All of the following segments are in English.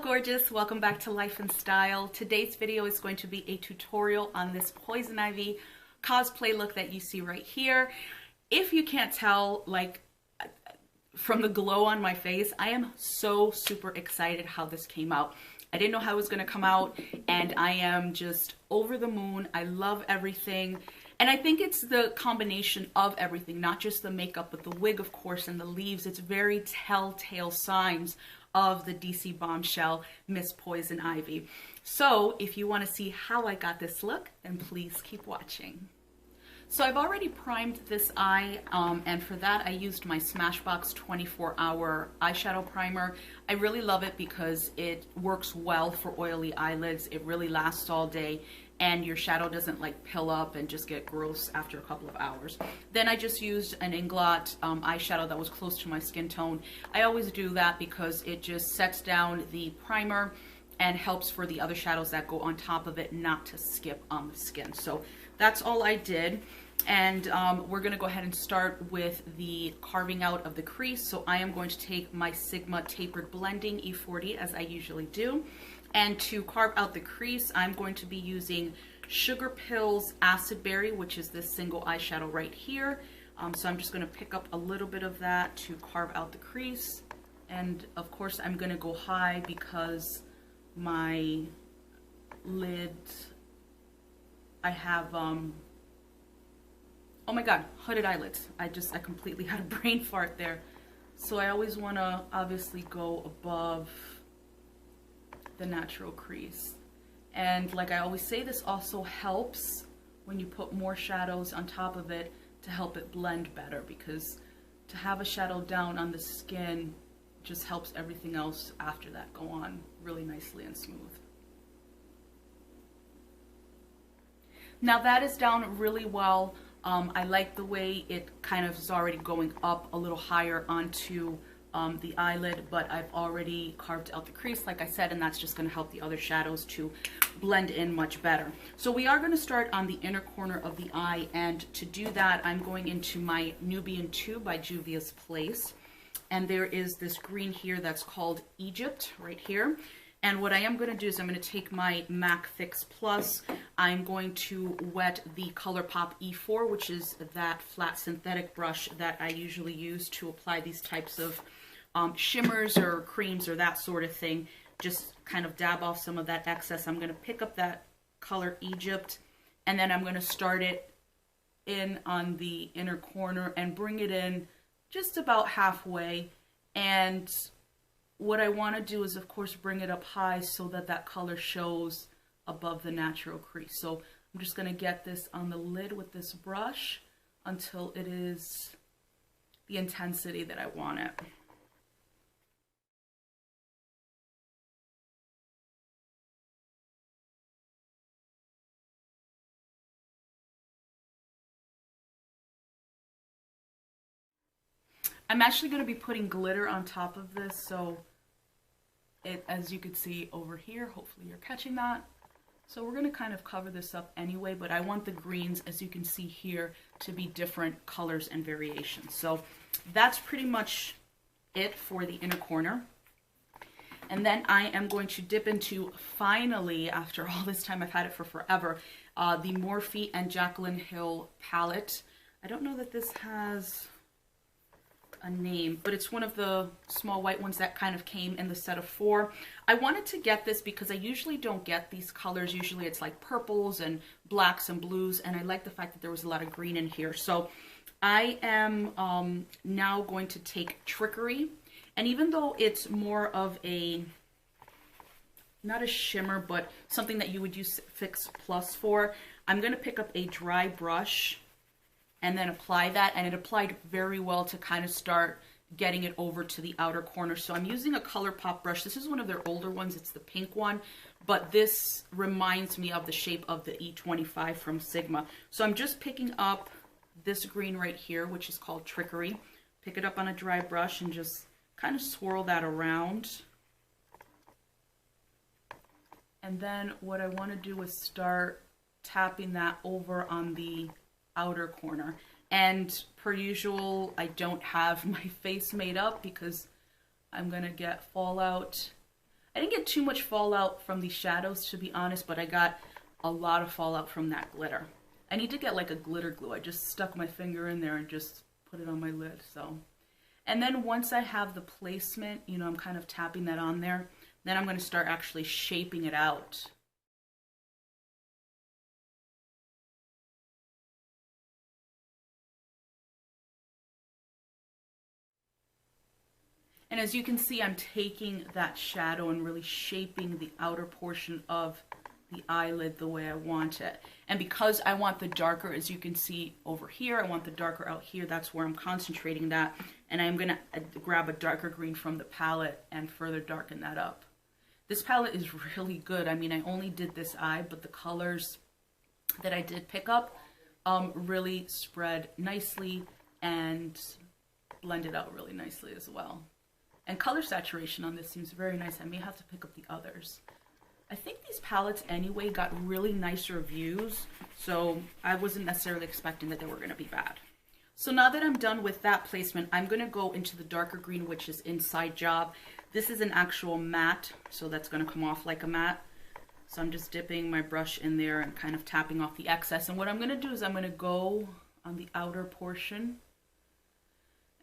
gorgeous, welcome back to Life and Style. Today's video is going to be a tutorial on this Poison Ivy cosplay look that you see right here. If you can't tell, like from the glow on my face, I am so super excited how this came out. I didn't know how it was going to come out, and I am just over the moon. I love everything. And I think it's the combination of everything, not just the makeup, but the wig, of course, and the leaves. It's very telltale signs of the DC bombshell, Miss Poison Ivy. So if you want to see how I got this look, then please keep watching. So I've already primed this eye, and for that I used my Smashbox 24-hour eyeshadow primer. I really love it because it works well for oily eyelids. It really lasts all day, and your shadow doesn't like pill up and just get gross after a couple of hours. Then I just used an Inglot eyeshadow that was close to my skin tone. I always do that because it just sets down the primer and helps for the other shadows that go on top of it not to skip on the skin. So that's all I did. And we're going to go ahead and start with the carving out of the crease. So I am going to take my Sigma Tapered Blending E40 as I usually do. And to carve out the crease, I'm going to be using Sugar Pills Acid Berry, which is this single eyeshadow right here. So I'm just going to pick up a little bit of that to carve out the crease. And of course I'm going to go high because my lid, I have, oh my god, hooded eyelids. I completely had a brain fart there. So I always want to obviously go above the natural crease. And like I always say, this also helps when you put more shadows on top of it to help it blend better, because to have a shadow down on the skin just helps everything else after that go on really nicely and smooth. Now that is down really well. I like the way it kind of is already going up a little higher onto the eyelid, but I've already carved out the crease, like I said, and that's just going to help the other shadows to blend in much better. So we are going to start on the inner corner of the eye, and to do that, I'm going into my Nubian 2 by Juvia's Place, and there is this green here that's called Egypt right here. And what I am going to do is I'm going to take my MAC Fix Plus. I'm going to wet the ColourPop E4, which is that flat synthetic brush that I usually use to apply these types of shimmers or creams or that sort of thing. Just kind of dab off some of that excess. I'm going to pick up that color Egypt, and then I'm going to start it in on the inner corner and bring it in just about halfway. And what I want to do is, of course, bring it up high so that that color shows above the natural crease. So I'm just going to get this on the lid with this brush until it is the intensity that I want it. I'm actually going to be putting glitter on top of this, so it, as you can see over here, hopefully you're catching that. So we're going to kind of cover this up anyway, but I want the greens, as you can see here, to be different colors and variations. So that's pretty much it for the inner corner. And then I am going to dip into, finally, after all this time, I've had it for forever, the Morphe and Jaclyn Hill palette. I don't know that this has a name, but it's one of the small white ones that kind of came in the set of 4. I wanted to get this because I usually don't get these colors. Usually it's like purples and blacks and blues, and I like the fact that there was a lot of green in here. So I am now going to take Trickery, and even though it's more of a, not a shimmer, but something that you would use Fix Plus for, I'm going to pick up a dry brush and then apply that, and it applied very well to kind of start getting it over to the outer corner. So I'm using a ColourPop brush. This is one of their older ones. It's the pink one, but this reminds me of the shape of the E25 from Sigma. So I'm just picking up this green right here, which is called Trickery. Pick it up on a dry brush and just kind of swirl that around. And then what I want to do is start tapping that over on the outer corner. And per usual, I don't have my face made up because I'm gonna get fallout. I didn't get too much fallout from these shadows, to be honest, but I got a lot of fallout from that glitter. I need to get like a glitter glue. I just stuck my finger in there and just put it on my lid, so. And then once I have the placement, you know, I'm kind of tapping that on there, then I'm going to start actually shaping it out. And as you can see, I'm taking that shadow and really shaping the outer portion of the eyelid the way I want it. And because I want the darker, as you can see over here, I want the darker out here, that's where I'm concentrating that. And I'm gonna grab a darker green from the palette and further darken that up. This palette is really good. I mean, I only did this eye, but the colors that I did pick up really spread nicely and blended out really nicely as well. And color saturation on this seems very nice. I may have to pick up the others. I think these palettes anyway got really nice reviews, so I wasn't necessarily expecting that they were going to be bad. So now that I'm done with that placement, I'm going to go into the darker green, which is Inside Job. This is an actual matte, so that's going to come off like a matte. So I'm just dipping my brush in there and kind of tapping off the excess. And what I'm going to do is I'm going to go on the outer portion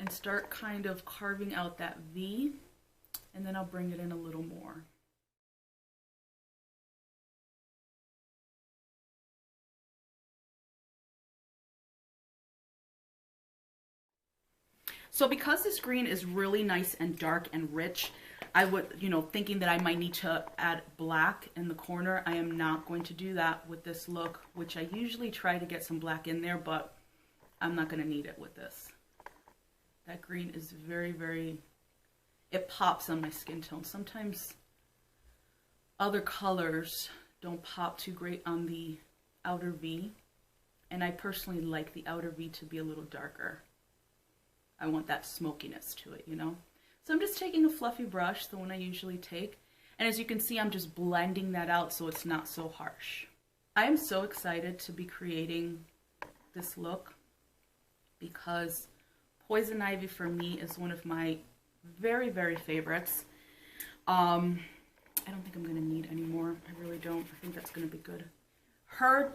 and start kind of carving out that V, and then I'll bring it in a little more. So because this green is really nice and dark and rich, I would, you know, thinking that I might need to add black in the corner, I am not going to do that with this look, which I usually try to get some black in there, but I'm not going to need it with this. That green is very, very, it pops on my skin tone. Sometimes other colors don't pop too great on the outer V, and I personally like the outer V to be a little darker. I want that smokiness to it, you know? So I'm just taking a fluffy brush, the one I usually take, and as you can see, I'm just blending that out so it's not so harsh. I am so excited to be creating this look because Poison Ivy for me is one of my very, very favorites. I don't think I'm going to need any more. I really don't. I think that's going to be good. Her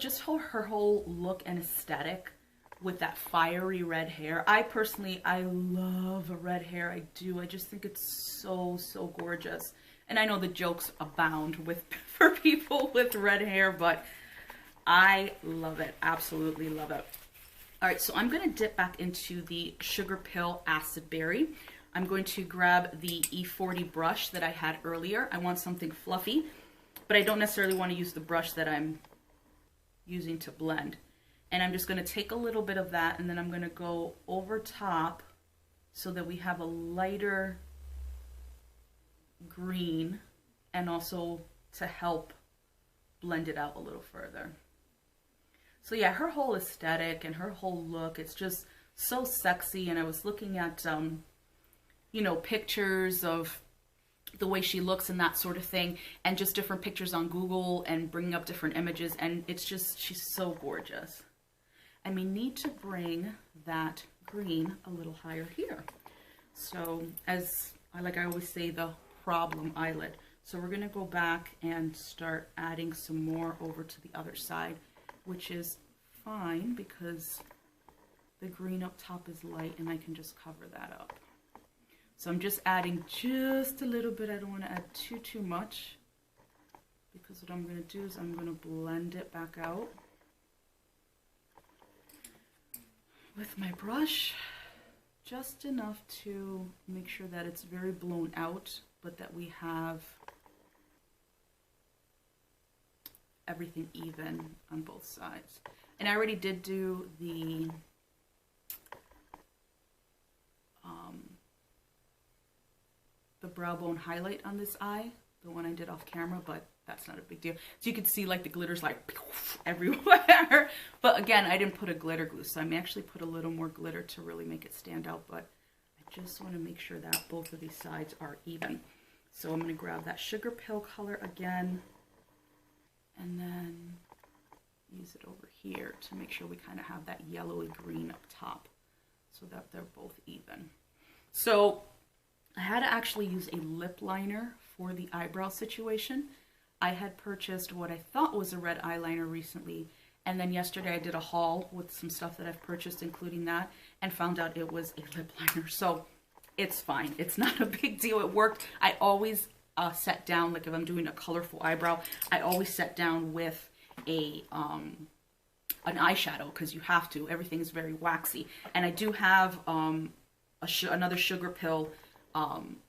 whole look and aesthetic with that fiery red hair. I love red hair. I do. I just think it's so, so gorgeous. And I know the jokes abound for people with red hair, but I love it. Absolutely love it. All right, so I'm going to dip back into the Sugar Pill Acid Berry. I'm going to grab the E40 brush that I had earlier. I want something fluffy, but I don't necessarily want to use the brush that I'm using to blend. And I'm just going to take a little bit of that, and then I'm going to go over top so that we have a lighter green, and also to help blend it out a little further. So yeah, her whole aesthetic and her whole look, it's just so sexy. And I was looking at, you know, pictures of the way she looks and that sort of thing, and just different pictures on Google and bringing up different images. And it's just, she's so gorgeous. And we need to bring that green a little higher here. So as I always say, the problem eyelid. So we're going to go back and start adding some more over to the other side, which is fine because the green up top is light and I can just cover that up. So I'm just adding just a little bit. I don't want to add too much, because what I'm going to do is I'm going to blend it back out with my brush, just enough to make sure that it's very blown out, but that we have everything even on both sides. And I already did do the brow bone highlight on this eye, the one I did off camera, but that's not a big deal. So you can see like the glitter's like everywhere. But again, I didn't put a glitter glue, so I may actually put a little more glitter to really make it stand out, but I just want to make sure that both of these sides are even. So I'm going to grab that Sugar Pill color again, and then use it over here to make sure we kind of have that yellowy green up top so that they're both even. So I had to actually use a lip liner for the eyebrow situation. I had purchased what I thought was a red eyeliner recently, and then yesterday I did a haul with some stuff that I've purchased, including that, and found out it was a lip liner. So it's fine. It's not a big deal. It worked. I always set down, like if I'm doing a colorful eyebrow, I always set down with a an eyeshadow, because you have to. Everything is very waxy. And I do have another Sugar Pill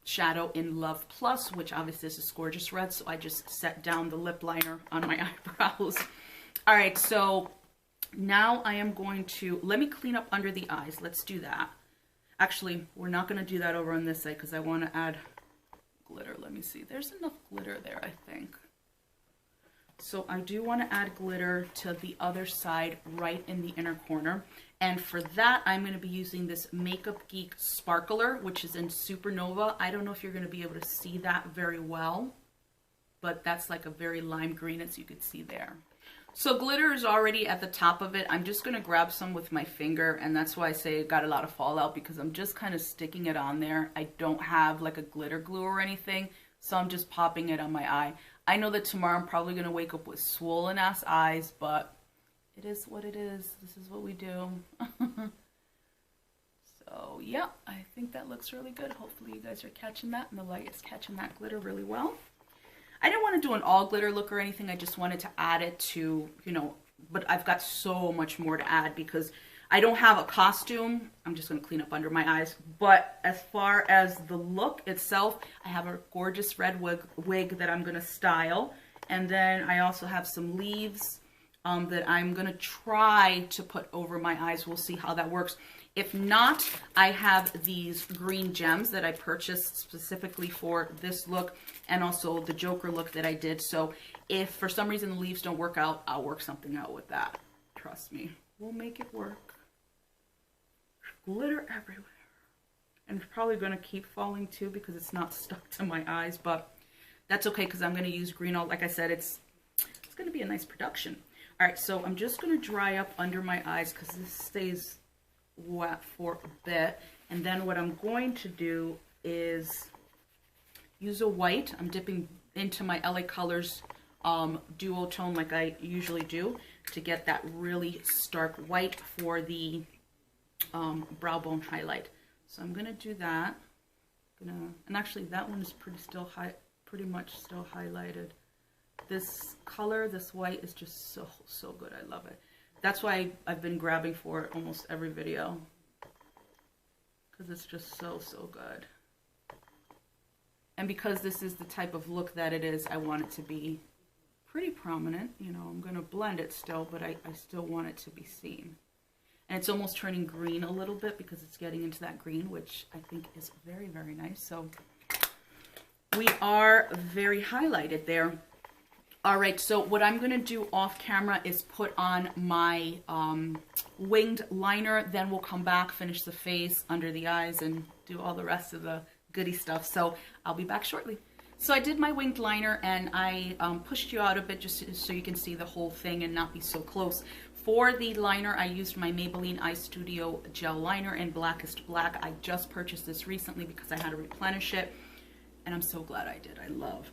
shadow in Love Plus, which obviously is this gorgeous red, so I just set down the lip liner on my eyebrows. All right, so now I am going to, let me clean up under the eyes. Let's do that. Actually, we're not going to do that over on this side because I want to add glitter. Let me see. There's enough glitter there, I think. So I do want to add glitter to the other side, right in the inner corner. And for that, I'm going to be using this Makeup Geek Sparkler, which is in Supernova. I don't know if you're going to be able to see that very well, but that's like a very lime green, as you could see there. So glitter is already at the top of it. I'm just going to grab some with my finger, and that's why I say it got a lot of fallout, because I'm just kind of sticking it on there. I don't have like a glitter glue or anything, so I'm just popping it on my eye. I know that tomorrow I'm probably going to wake up with swollen ass eyes, but it is what it is. This is what we do. So yeah, I think that looks really good. Hopefully you guys are catching that, and the light is catching that glitter really well. I didn't want to do an all glitter look or anything. I just wanted to add it to, you know, but I've got so much more to add because I don't have a costume. I'm just going to clean up under my eyes. But as far as the look itself, I have a gorgeous red wig that I'm going to style. And then I also have some leaves that I'm going to try to put over my eyes. We'll see how that works. If not, I have these green gems that I purchased specifically for this look, and also the Joker look that I did. So if for some reason the leaves don't work out, I'll work something out with that. Trust me, we'll make it work. Glitter everywhere. And it's probably going to keep falling too because it's not stuck to my eyes, but that's okay because I'm going to use green. Like I said, it's going to be a nice production. All right, so I'm just going to dry up under my eyes because this stays wet for a bit. And then what I'm going to do is use a white. I'm dipping into my LA Colors duo tone like I usually do to get that really stark white for the brow bone highlight. So I'm gonna do that. And actually that one is pretty much still highlighted. This color, this white, is just so good. I love it. That's why I've been grabbing for it almost every video, because it's just so good. And because this is the type of look that it is, I want it to be pretty prominent. You know, I'm gonna blend it still, but I still want it to be seen. And it's almost turning green a little bit because it's getting into that green, which I think is very, very nice. So we are very highlighted there. All right, so what I'm gonna do off camera is put on my winged liner, then we'll come back, finish the face, under the eyes, and do all the rest of the goody stuff. So I'll be back shortly. So I did my winged liner, and I pushed you out a bit just so you can see the whole thing and not be so close. For the liner, I used my Maybelline Eye Studio Gel Liner in Blackest Black. I just purchased this recently because I had to replenish it, and I'm so glad I did. I love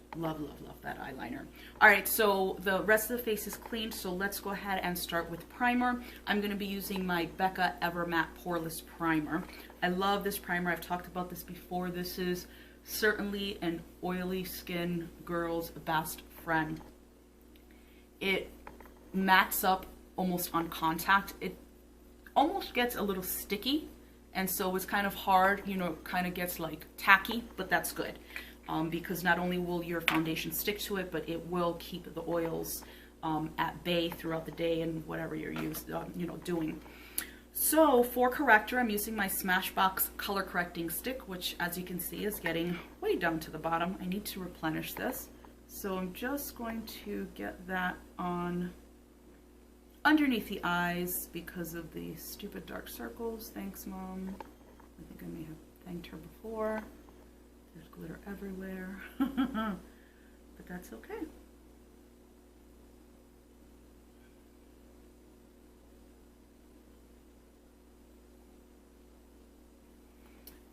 that eyeliner. All right, so the rest of the face is clean, so let's go ahead and start with primer. I'm gonna be using my Becca Ever Matte Poreless Primer. I love this primer. I've talked about this before. This is certainly an oily skin girl's best friend. It mattes up almost on contact. It almost gets a little sticky, and so it's kind of hard, you know, kind of gets like tacky, but that's good because not only will your foundation stick to it, but it will keep the oils at bay throughout the day and whatever you're doing. So for corrector, I'm using my Smashbox color correcting stick, which as you can see is getting way down to the bottom. I need to replenish this. So I'm just going to get that on underneath the eyes because of the stupid dark circles. Thanks, Mom. I think I may have thanked her before. There's glitter everywhere. But that's okay.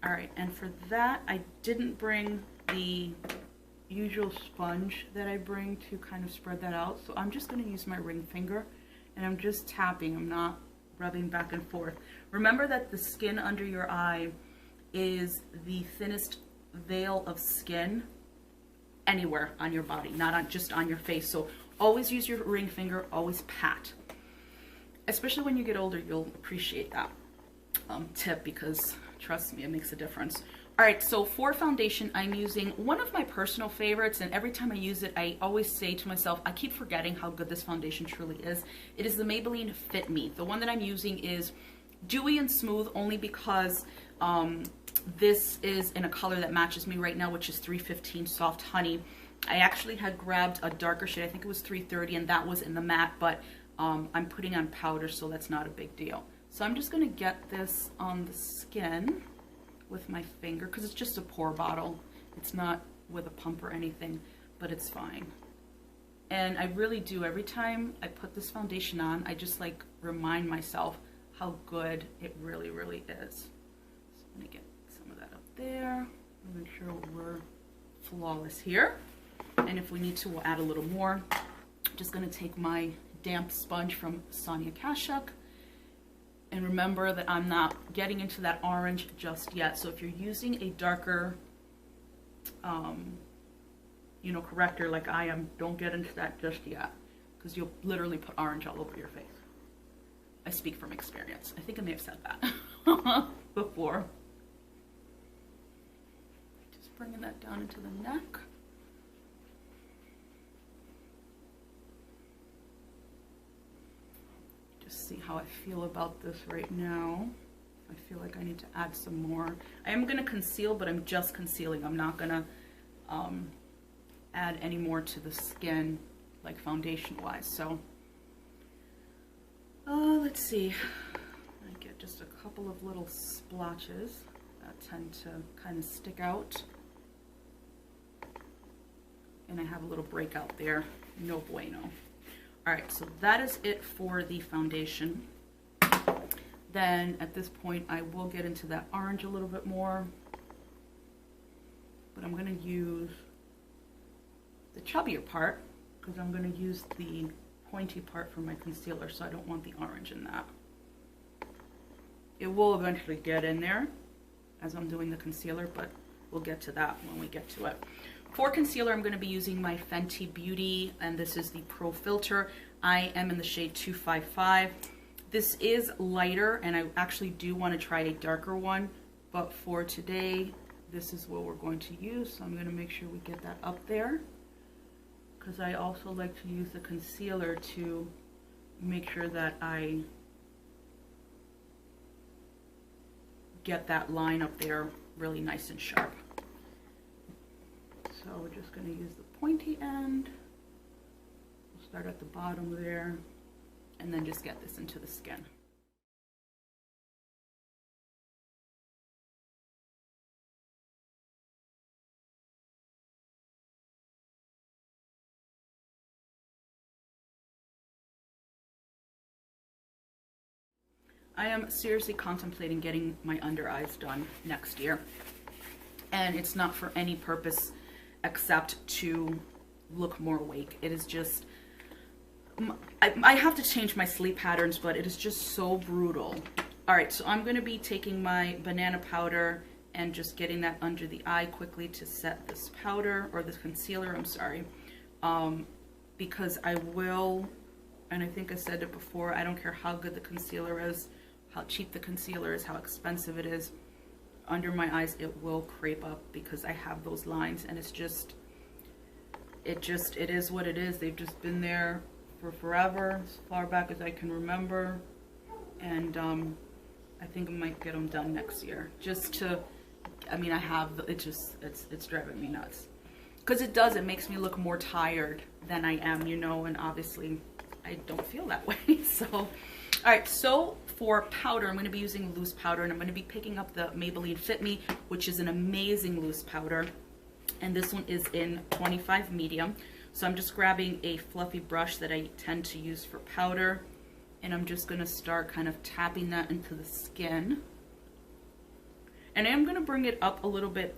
All right, and for that, I didn't bring the usual sponge that I bring to kind of spread that out. So I'm just going to use my ring finger and I'm just tapping. I'm not rubbing back and forth. Remember that the skin under your eye is the thinnest veil of skin anywhere on your body, not just on your face. So always use your ring finger, always pat. Especially when you get older, you'll appreciate that tip, because trust me, it makes a difference. All right, so for foundation, I'm using one of my personal favorites, and every time I use it, I always say to myself, I keep forgetting how good this foundation truly is. It is the Maybelline Fit Me. The one that I'm using is dewy and smooth, only because this is in a color that matches me right now, which is 315 Soft Honey. I actually had grabbed a darker shade, I think it was 330, and that was in the matte, but I'm putting on powder, so that's not a big deal. So I'm just gonna get this on the skin with my finger, because it's just a pour bottle. It's not with a pump or anything, but it's fine. And I really do, every time I put this foundation on, I just like remind myself how good it really, really is. So I'm gonna get some of that up there. Make sure we're flawless here. And if we need to, we'll add a little more. I'm just gonna take my damp sponge from Sonia Kashuk. And remember that I'm not getting into that orange just yet. So if you're using a darker, you know, corrector like I am, don't get into that just yet, because you'll literally put orange all over your face. I speak from experience. I think I may have said that before. Just bringing that down into the neck. See how I feel about this right now. I feel like I need to add some more. I am going to conceal, but I'm just concealing. I'm not going to add any more to the skin, like foundation wise. So let's see. I get just a couple of little splotches that tend to kind of stick out, and I have a little breakout there. No bueno. All right, so that is it for the foundation. Then at this point, I will get into that orange a little bit more, but I'm gonna use the chubbier part because I'm gonna use the pointy part for my concealer, so I don't want the orange in that. It will eventually get in there as I'm doing the concealer, but we'll get to that when we get to it. For concealer, I'm going to be using my Fenty Beauty, and this is the Pro Filt'r. I am in the shade 255. This is lighter, and I actually do want to try a darker one, but for today, this is what we're going to use. So I'm going to make sure we get that up there, because I also like to use the concealer to make sure that I get that line up there really nice and sharp. So we're just going to use the pointy end. We'll start at the bottom there, and then just get this into the skin. I am seriously contemplating getting my under eyes done next year. And it's not for any purpose except to look more awake. It is just, I have to change my sleep patterns, but it is just so brutal. All right, so I'm gonna be taking my banana powder and just getting that under the eye quickly to set this powder, or this concealer, I'm sorry. Because I will, and I think I said it before, I don't care how good the concealer is, how cheap the concealer is, how expensive it is, under my eyes it will creep up because I have those lines, and it's just, it is what it is. They've just been there for forever, as far back as I can remember, and I think I might get them done next year, just to, I mean, I have, it's driving me nuts, because it makes me look more tired than I am, you know, and obviously I don't feel that way. So, all right, so for powder, I'm going to be using loose powder, and I'm going to be picking up the Maybelline Fit Me, which is an amazing loose powder, and this one is in 25 medium. So I'm just grabbing a fluffy brush that I tend to use for powder, and I'm just going to start kind of tapping that into the skin, and I am going to bring it up a little bit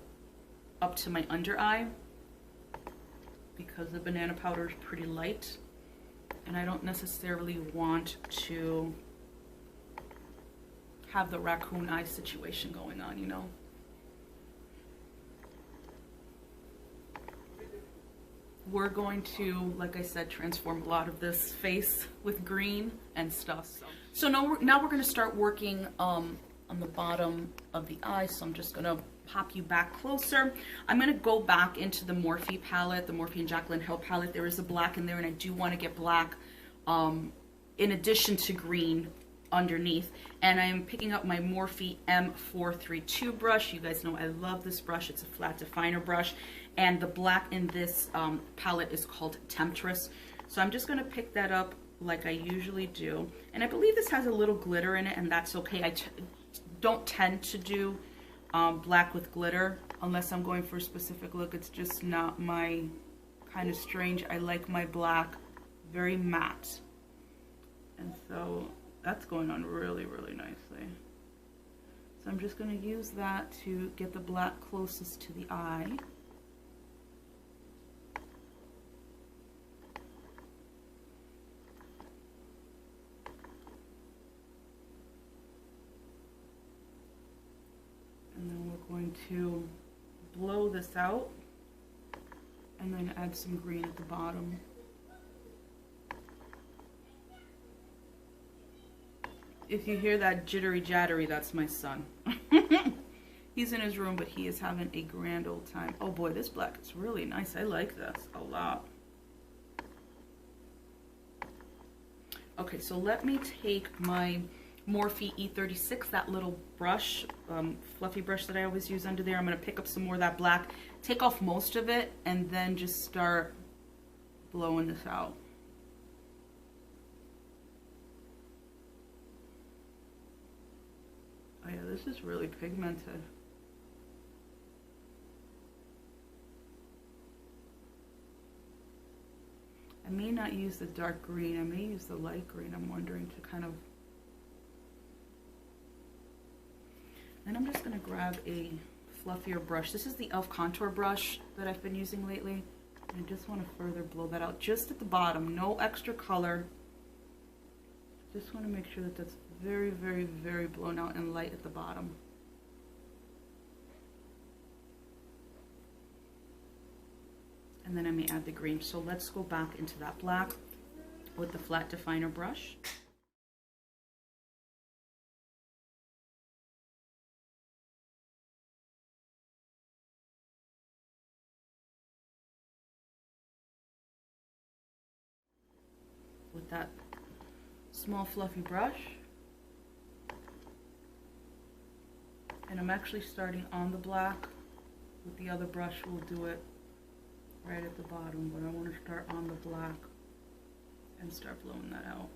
up to my under eye, because the banana powder is pretty light and I don't necessarily want to have the raccoon eye situation going on, you know. We're going to, like I said, transform a lot of this face with green and stuff. So now we're going to start working on the bottom of the eye. So I'm just going to pop you back closer. I'm going to go back into the Morphe palette, the Morphe and Jaclyn Hill palette. There is a black in there, and I do want to get black in addition to green underneath. And I am picking up my Morphe M432 brush. You guys know I love this brush. It's a flat definer brush. And the black in this palette is called Temptress. So I'm just going to pick that up like I usually do. And I believe this has a little glitter in it, and that's okay. I don't tend to do black with glitter unless I'm going for a specific look. It's just not my kind of strange. I like my black very matte. And so that's going on really, really nicely. So I'm just going to use that to get the black closest to the eye. And then we're going to blow this out and then add some green at the bottom. If you hear that jittery jattery, that's my son. He's in his room, but he is having a grand old time. Oh boy, this black is really nice. I like this a lot. Okay, so let me take my Morphe E36, that little brush, fluffy brush that I always use under there. I'm going to pick up some more of that black, take off most of it, and then just start blowing this out. Oh yeah, this is really pigmented. I may not use the dark green, I may use the light green, I'm wondering, to kind of... Then I'm just going to grab a fluffier brush. This is the e.l.f. contour brush that I've been using lately. And I just want to further blow that out just at the bottom, no extra color. Just want to make sure that that's very, very, very blown out and light at the bottom. And then I may add the green. So let's go back into that black with the flat definer brush. With that small fluffy brush. And I'm actually starting on the black. With the other brush, we'll do it right at the bottom, but I want to start on the black and start blowing that out.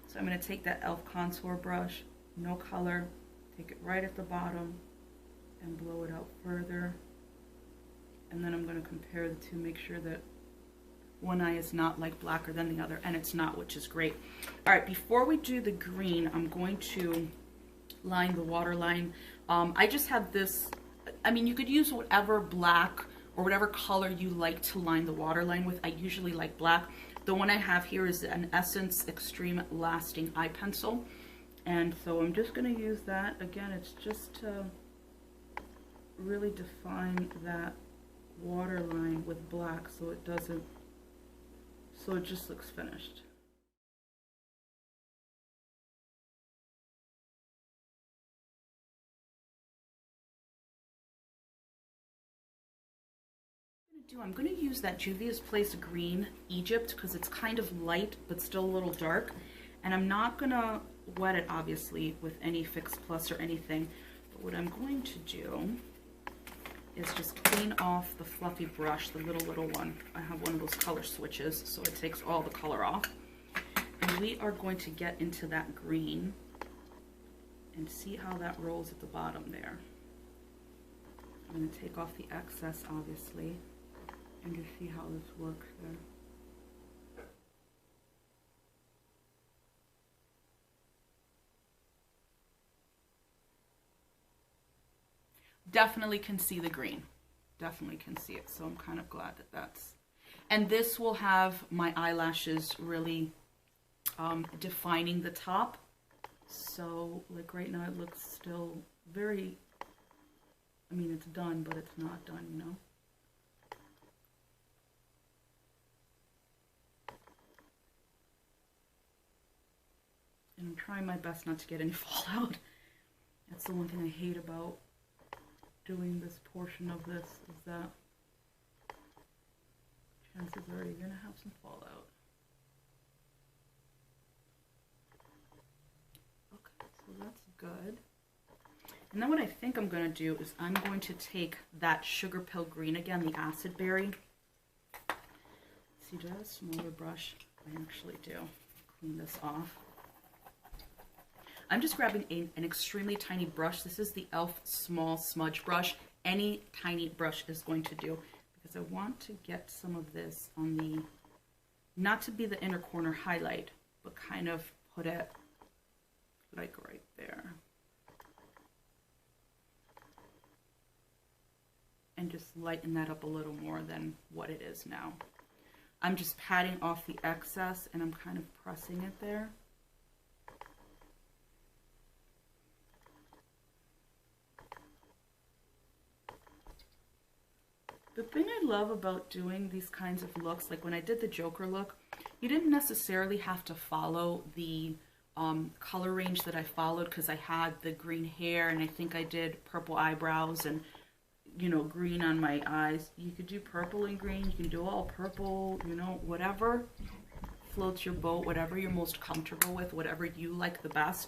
So I'm going to take that e.l.f. contour brush, no color, take it right at the bottom and blow it out further. And then I'm going to compare the two, make sure that one eye is not like blacker than the other, and it's not, which is great. All right, before we do the green, I'm going to line the waterline. I just have this, I mean, you could use whatever black or whatever color you like to line the waterline with. I usually like black. The one I have here is an Essence Extreme Lasting Eye Pencil. And so I'm just going to use that. Again, it's just to really define that waterline with black so it doesn't, so it just looks finished. I'm going to use that Juvia's Place Green Egypt because it's kind of light but still a little dark, and I'm not going to wet it obviously with any Fix Plus or anything, but what I'm going to do is just clean off the fluffy brush, the little one. I have one of those color switches so it takes all the color off, and we are going to get into that green and see how that rolls at the bottom there. I'm going to take off the excess obviously and just see how this works there. Definitely can see the green. definitely can see it. So I'm kind of glad that that's, and this will have my eyelashes really defining the top. So like right now it looks still very, I mean, it's done, but it's not done, you know? And I'm trying my best not to get any fallout. That's the one thing I hate about doing this portion of this, is that chances are you're gonna have some fallout. Okay, so that's good. And then what I think I'm gonna do is I'm going to take that Sugar Pill Green again, the Acid Berry. See, do I have a smaller brush? I actually do. Clean this off. I'm just grabbing an extremely tiny brush. This is the e.l.f. Small Smudge Brush. Any tiny brush is going to do, because I want to get some of this on the, not to be the inner corner highlight, but kind of put it like right there. And just lighten that up a little more than what it is now. I'm just patting off the excess and I'm kind of pressing it there. The thing I love about doing these kinds of looks, like when I did the Joker look, you didn't necessarily have to follow the color range that I followed, because I had the green hair and I think I did purple eyebrows and, you know, green on my eyes. You could do purple and green, you can do all purple, you know, whatever floats your boat, whatever you're most comfortable with, whatever you like the best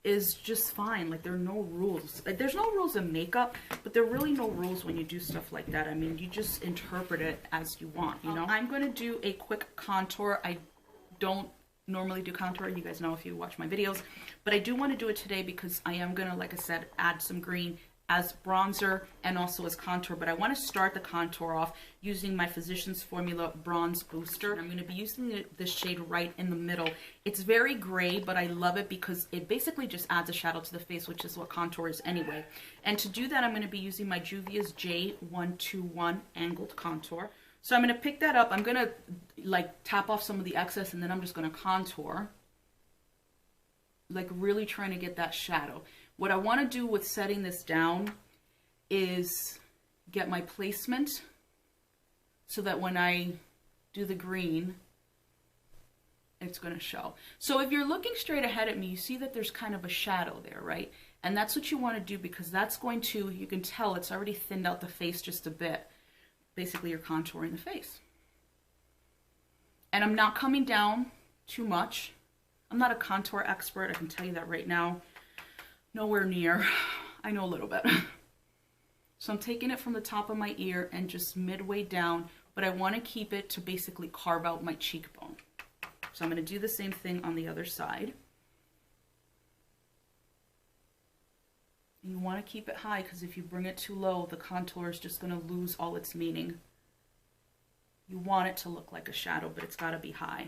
is just fine. Like, there are no rules. Like, there's no rules in makeup, but there are really no rules when you do stuff like that. I mean, you just interpret it as you want, you know? I'm going to do a quick contour. I don't normally do contour, you guys know if you watch my videos, but I do want to do it today because I am going to, like I said, add some green as bronzer and also as contour. But I want to start the contour off using my Physicians Formula Bronze Booster. I'm going to be using this shade right in the middle. It's very gray, but I love it because it basically just adds a shadow to the face, which is what contour is anyway. And to do that, I'm going to be using my Juvia's J121 Angled Contour. So I'm going to pick that up. I'm going to like tap off some of the excess, and then I'm just going to contour, like really trying to get that shadow. What I want to do with setting this down is get my placement so that when I do the green, it's going to show. So if you're looking straight ahead at me, you see that there's kind of a shadow there, right? And that's what you want to do, because that's going to, you can tell it's already thinned out the face just a bit. Basically, you're contouring the face. And I'm not coming down too much. I'm not a contour expert, I can tell you that right now. Nowhere near. I know a little bit. So I'm taking it from the top of my ear and just midway down, but I want to keep it to basically carve out my cheekbone. So I'm going to do the same thing on the other side. And you want to keep it high, because if you bring it too low, the contour is just going to lose all its meaning. You want it to look like a shadow, but it's got to be high.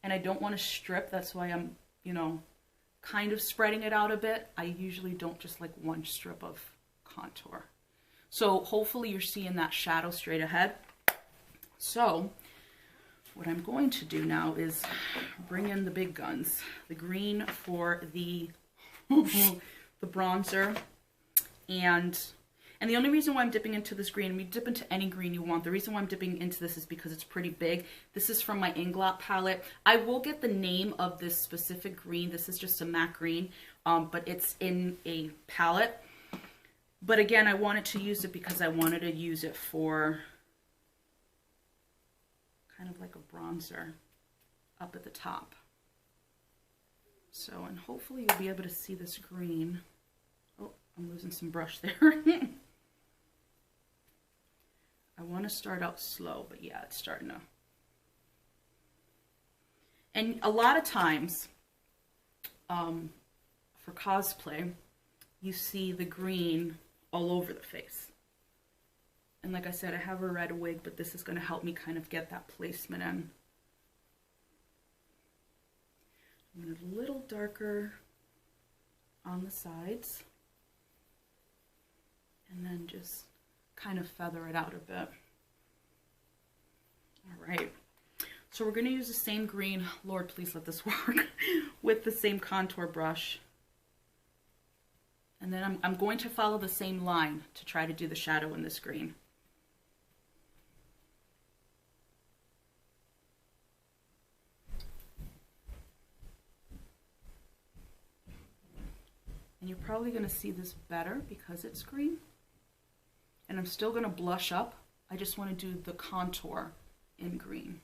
And I don't want to strip, that's why I'm, you know, kind of spreading it out a bit. I usually don't just like one strip of contour. So hopefully you're seeing that shadow straight ahead. So what I'm going to do now is bring in the big guns. The green for the, the bronzer. And the only reason why I'm dipping into this green, I mean, dip into any green you want. The reason why I'm dipping into this is because it's pretty big. This is from my Inglot palette. I will get the name of this specific green. This is just a matte green, but it's in a palette. But again, I wanted to use it because I wanted to use it for kind of like a bronzer up at the top. So, and hopefully you'll be able to see this green. Oh, I'm losing some brush there. I want to start out slow, but yeah, it's starting to. And a lot of times, for cosplay, you see the green all over the face. And like I said, I have a red wig, but this is going to help me kind of get that placement in. I'm going to a little darker on the sides, and then just kind of feather it out a bit. All right, so we're going to use the same green, Lord please let this work, with the same contour brush. And then I'm going to follow the same line to try to do the shadow in this green. And you're probably going to see this better because it's green. And I'm still going to blush up. I just want to do the contour in green.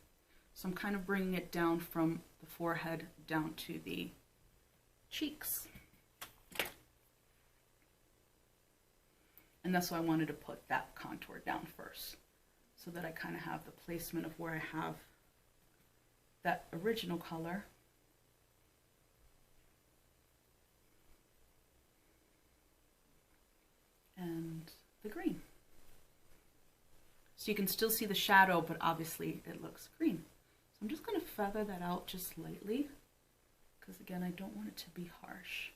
So I'm kind of bringing it down from the forehead down to the cheeks. And that's why I wanted to put that contour down first, so that I kind of have the placement of where I have that original color. And the green. So you can still see the shadow, but obviously it looks green. So I'm just going to feather that out just lightly, because again, I don't want it to be harsh.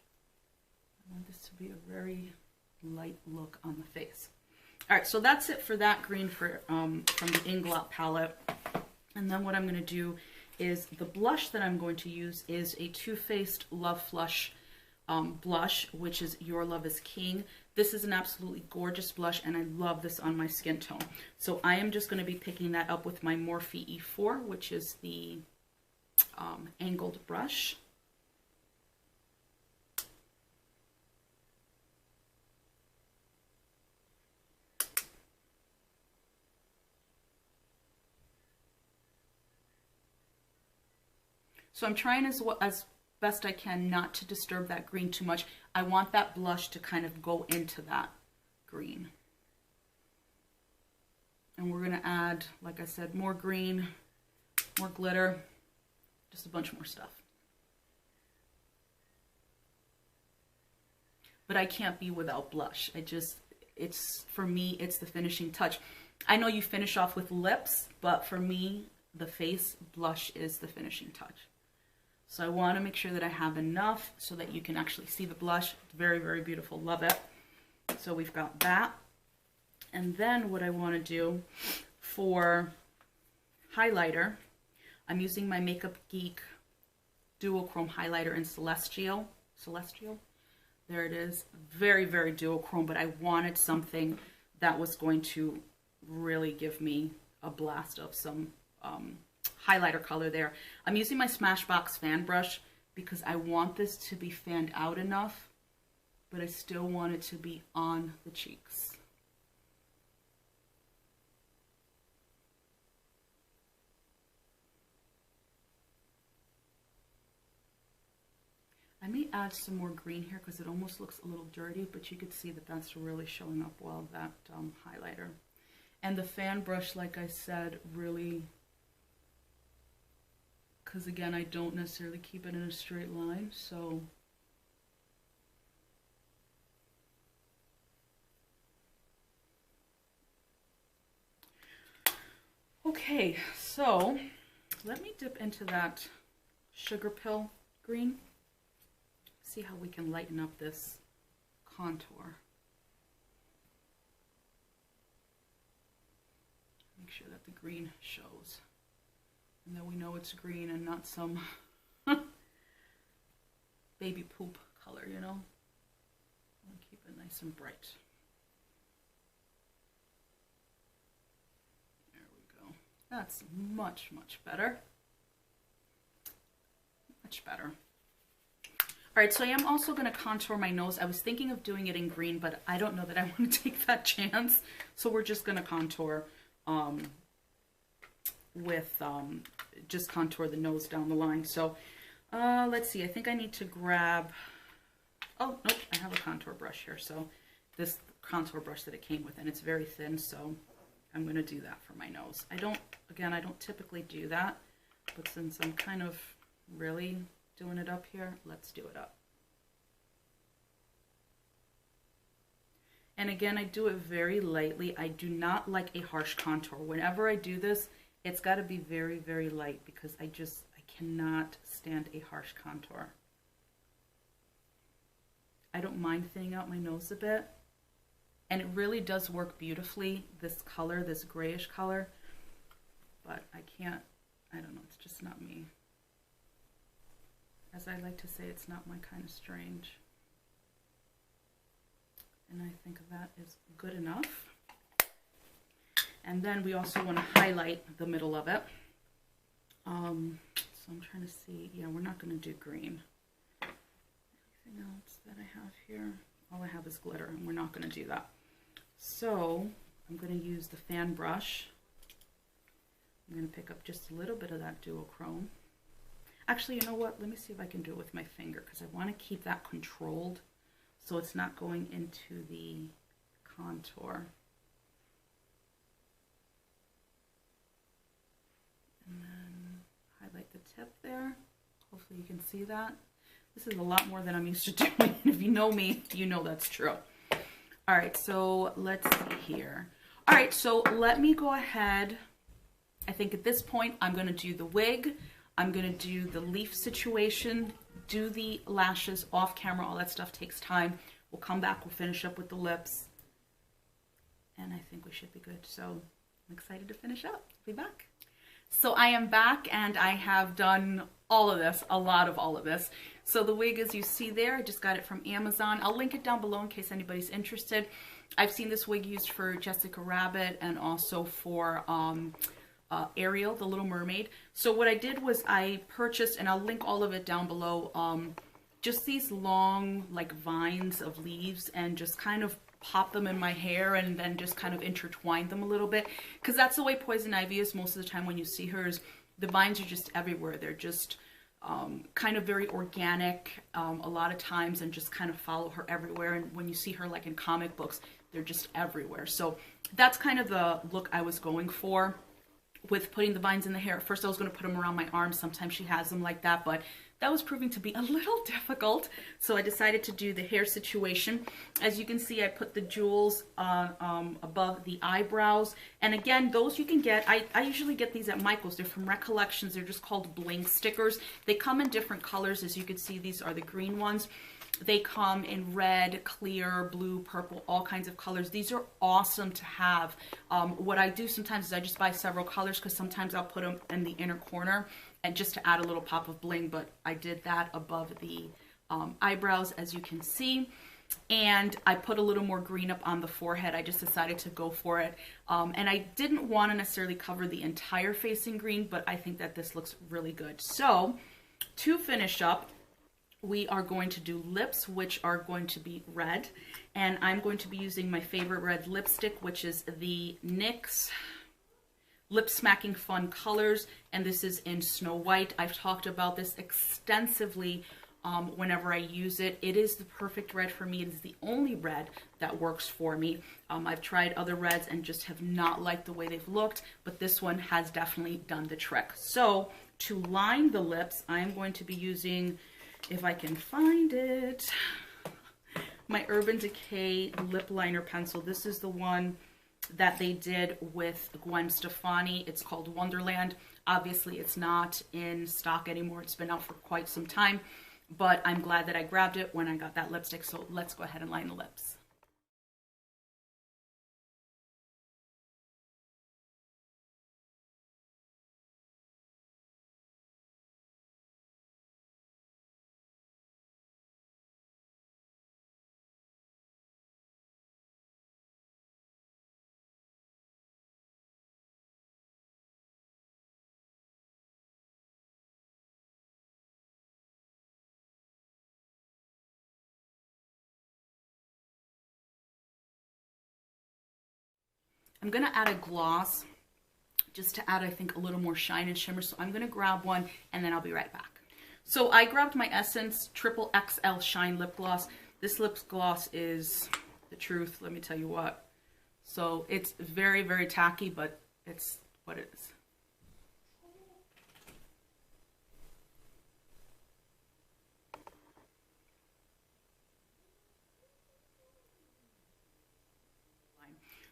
I want this to be a very light look on the face. All right, so that's it for that green for from the Inglot palette. And then what I'm going to do is the blush that I'm going to use is a Too Faced Love Flush blush, which is Your Love is King. This is an absolutely gorgeous blush, and I love this on my skin tone. So I am just going to be picking that up with my Morphe E4, which is the angled brush. So I'm trying as best I can not to disturb that green too much. I want that blush to kind of go into that green. And we're going to add, like I said, more green, more glitter, just a bunch more stuff. But I can't be without blush. It's, for me, it's the finishing touch. I know you finish off with lips, but for me, the face blush is the finishing touch. So I want to make sure that I have enough so that you can actually see the blush. It's very, very beautiful. Love it. So we've got that. And then what I want to do for highlighter, I'm using my Makeup Geek Duochrome highlighter in Celestial. There it is. Very, very duochrome, but I wanted something that was going to really give me a blast of some highlighter color there. I'm using my Smashbox fan brush because I want this to be fanned out enough, but I still want it to be on the cheeks. I may add some more green here because it almost looks a little dirty, but you could see that that's really showing up well, that highlighter. And the fan brush, like I said, really, because again, I don't necessarily keep it in a straight line, so okay, so let me dip into that Sugar Pill green. See how we can lighten up this contour. Make sure that the green shows. And then we know it's green and not some baby poop color, you know? I'll keep it nice and bright. There we go. That's much, much better. Much better. All right, so I am also going to contour my nose. I was thinking of doing it in green, but I don't know that I want to take that chance. So we're just going to contour just contour the nose down the line. So let's see, I think I need to grab, oh, nope, I have a contour brush here. So this contour brush that it came with, and it's very thin, so I'm going to do that for my nose. I don't typically do that, but since I'm kind of really doing it up here, let's do it up. And again, I do it very lightly. I do not like a harsh contour. Whenever I do this, it's got to be very, very light because I cannot stand a harsh contour. I don't mind thinning out my nose a bit. And it really does work beautifully, this color, this grayish color. But I can't, I don't know, it's just not me. As I like to say, it's not my kind of strange. And I think that is good enough. And then we also want to highlight the middle of it. So I'm trying to see, yeah, we're not going to do green. Anything else that I have here? All I have is glitter, and we're not going to do that. So I'm going to use the fan brush. I'm going to pick up just a little bit of that duochrome. Actually, you know what? Let me see if I can do it with my finger, because I want to keep that controlled so it's not going into the contour. And then highlight the tip there. Hopefully you can see that. This is a lot more than I'm used to doing. If you know me, you know that's true. All right, so let's see here. All right, so let me go ahead. I think at this point, I'm gonna do the wig. I'm gonna do the leaf situation, do the lashes off camera. All that stuff takes time. We'll come back, we'll finish up with the lips. And I think we should be good. So I'm excited to finish up. Be back. So I am back, and I have done all of this, a lot of all of this. So the wig, as you see there, I just got it from Amazon. I'll link it down below in case anybody's interested. I've seen this wig used for Jessica Rabbit and also for Ariel, the Little Mermaid. So what I did was I purchased, and I'll link all of it down below, just these long like vines of leaves, and just kind of pop them in my hair and then just kind of intertwine them a little bit, because that's the way Poison Ivy is most of the time when you see her. Is the vines are just everywhere. They're just kind of very organic a lot of times, and just kind of follow her everywhere. And when you see her like in comic books, they're just everywhere. So that's kind of the look I was going for with putting the vines in the hair. At first I was going to put them around my arms. Sometimes she has them like that, but that was proving to be a little difficult. So I decided to do the hair situation. As you can see, I put the jewels above the eyebrows. And again, those you can get, I usually get these at Michael's. They're from Recollections. They're just called bling stickers. They come in different colors. As you can see, these are the green ones. They come in red, clear, blue, purple, all kinds of colors. These are awesome to have. What I do sometimes is I just buy several colors, because sometimes I'll put them in the inner corner and just to add a little pop of bling, but I did that above the eyebrows, as you can see. And I put a little more green up on the forehead. I just decided to go for it. And I didn't want to necessarily cover the entire face in green, but I think that this looks really good. So to finish up, we are going to do lips, which are going to be red. And I'm going to be using my favorite red lipstick, which is the NYX Lip Smacking Fun Colors. And this is in Snow White. I've talked about this extensively whenever I use it. It is the perfect red for me. It is the only red that works for me. I've tried other reds and just have not liked the way they've looked, but this one has definitely done the trick. So to line the lips, I'm going to be using, if I can find it, my Urban Decay lip liner pencil. This is the one that they did with Gwen Stefani. It's called Wonderland. Obviously, it's not in stock anymore. It's been out for quite some time, but I'm glad that I grabbed it when I got that lipstick. So let's go ahead and line the lips. I'm going to add a gloss just to add, I think, a little more shine and shimmer. So I'm going to grab one and then I'll be right back. So I grabbed my Essence Triple XL Shine Lip Gloss. This lip gloss is the truth, let me tell you what. So it's very, very tacky, but it's what it is.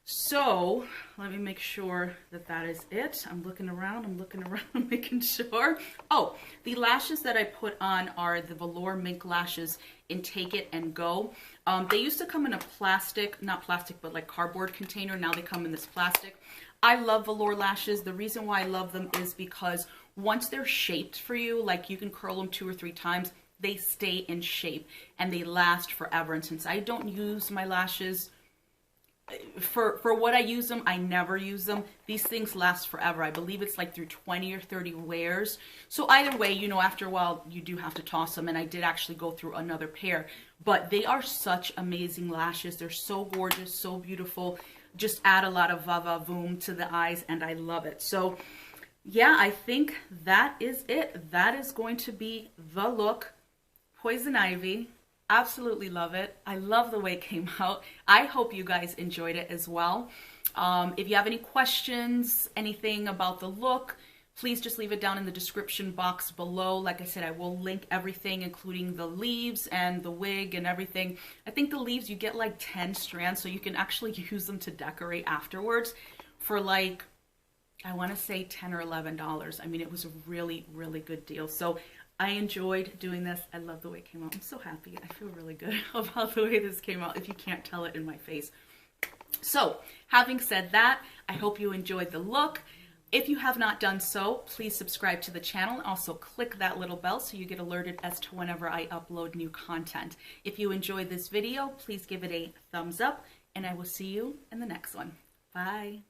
So let me make sure that that is it. I'm looking around, making sure. Oh, the lashes that I put on are the Velour Mink lashes in Take It and Go. They used to come in a plastic, not plastic, but like cardboard container. Now they come in this plastic. I love velour lashes. The reason why I love them is because once they're shaped for you, like you can curl them 2 or 3 times, they stay in shape and they last forever. And since I don't use my lashes for what I use them, I never use them. These things last forever. I believe it's like through 20 or 30 wears. So either way, you know, after a while you do have to toss them, and I did actually go through another pair. But they are such amazing lashes. They're so gorgeous, so beautiful. Just add a lot of va-va-voom to the eyes, and I love it. So yeah, I think that is it. That is going to be the look. Poison Ivy. Absolutely love it. I love the way it came out. I hope you guys enjoyed it as well. If you have any questions, anything about the look, please just leave it down in the description box below. Like I said, I will link everything, including the leaves and the wig and everything. I think the leaves, you get like 10 strands, so you can actually use them to decorate afterwards for like, I want to say $10 or $11. I mean, it was a really, really good deal. So I enjoyed doing this. I love the way it came out. I'm so happy. I feel really good about the way this came out, if you can't tell it in my face. So, having said that, I hope you enjoyed the look. If you have not done so, please subscribe to the channel and also click that little bell so you get alerted as to whenever I upload new content. If you enjoyed this video, please give it a thumbs up, and I will see you in the next one. Bye.